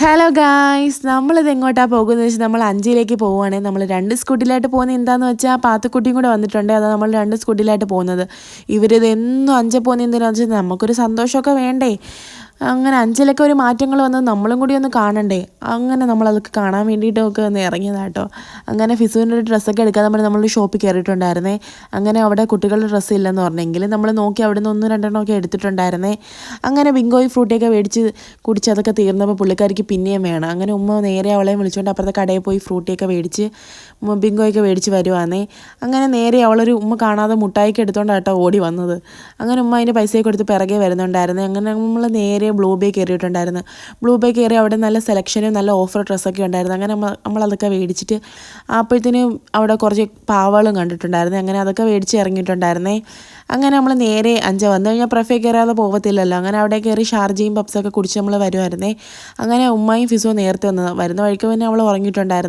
Hello guys, നമ്മളിത് എങ്ങോട്ടാണ് പോകുന്നത് വെച്ചാൽ നമ്മൾ അഞ്ചിലേക്ക് പോവുകയാണെങ്കിൽ നമ്മൾ രണ്ട് സ്കൂട്ടിയിലായിട്ട് പോകുന്നത് എന്താണെന്ന് വെച്ചാൽ പാത്തുക്കുട്ടിയും കൂടെ വന്നിട്ടുണ്ട്. അതാണ് നമ്മൾ രണ്ട് സ്കൂട്ടിയിലായിട്ട് പോകുന്നത്. ഇവരിത് എന്നും അഞ്ച് പോകുന്നത് എന്തിനാണെന്ന് വെച്ചാൽ നമുക്കൊരു സന്തോഷമൊക്കെ വേണ്ടേ. അങ്ങനെ അഞ്ചിലൊക്കെ ഒരു മാറ്റങ്ങൾ വന്നത് നമ്മളും കൂടി ഒന്ന് കാണണ്ടേ. അങ്ങനെ നമ്മളതൊക്കെ കാണാൻ വേണ്ടിയിട്ടൊക്കെ ഒന്ന് ഇറങ്ങിയതാട്ടോ. അങ്ങനെ ഫിസുവിൻ്റെ ഒരു ഡ്രസ്സൊക്കെ എടുക്കാൻ നമ്മളൊരു ഷോപ്പിൽ കയറിയിട്ടുണ്ടായിരുന്നേ. അങ്ങനെ അവിടെ കുട്ടികളുടെ ഡ്രസ്സ് ഇല്ലെന്ന് പറഞ്ഞെങ്കിൽ നമ്മൾ നോക്കി അവിടെ നിന്ന് 1-2 എടുത്തിട്ടുണ്ടായിരുന്നേ. അങ്ങനെ ബിങ്കോയ് ഫ്രൂട്ടിയൊക്കെ മേടിച്ച് കുടിച്ച് അതൊക്കെ തീർന്നപ്പോൾ പുള്ളിക്കാരിക്ക് പിന്നെയും വേണം. അങ്ങനെ ഉമ്മ നേരെ അവളെ വിളിച്ചുകൊണ്ട് അപ്പുറത്തെ കടയിൽ പോയി ഫ്രൂട്ടിയൊക്കെ മേടിച്ച് ബിങ്കോയൊക്കെ മേടിച്ച് വരുവാന്നേ. അങ്ങനെ നേരെ അവളൊരു ഉമ്മ കാണാതെ മുട്ടായിക്ക് എടുത്തുകൊണ്ടാട്ടോ ഓടി വന്നത്. അങ്ങനെ ഉമ്മ അതിൻ്റെ പൈസയൊക്കെ എടുത്ത് പിറകെ വരുന്നുണ്ടായിരുന്നേ. അങ്ങനെ നമ്മൾ നേരെ ബ്ലൂ ബേ കയറിയിട്ടുണ്ടായിരുന്നു. ബ്ലൂ ബേ കയറി അവിടെ നല്ല സെലക്ഷനും നല്ല ഓഫർ ഡ്രസ്സൊക്കെ ഉണ്ടായിരുന്നു. അങ്ങനെ നമ്മളതൊക്കെ മേടിച്ചിട്ട് അപ്പോഴത്തേനും അവിടെ കുറച്ച് പാവകളും കണ്ടിട്ടുണ്ടായിരുന്നു. അങ്ങനെ അതൊക്കെ മേടിച്ച് ഇറങ്ങിയിട്ടുണ്ടായിരുന്നേ. അങ്ങനെ നമ്മൾ നേരെ അഞ്ച് വന്നു കഴിഞ്ഞാൽ പ്രഫേ കയറാതെ പോകത്തില്ലല്ലോ. അങ്ങനെ അവിടെ കയറി ഷാർജയും പപ്സൊക്കെ കുടിച്ച് നമ്മൾ വരുമായിരുന്നേ. അങ്ങനെ ഉമ്മയും ഫിസുവും നേരത്തെ വന്നത് വരുന്ന വഴിക്ക് പിന്നെ അവൾ ഉറങ്ങിയിട്ടുണ്ടായിരുന്നു.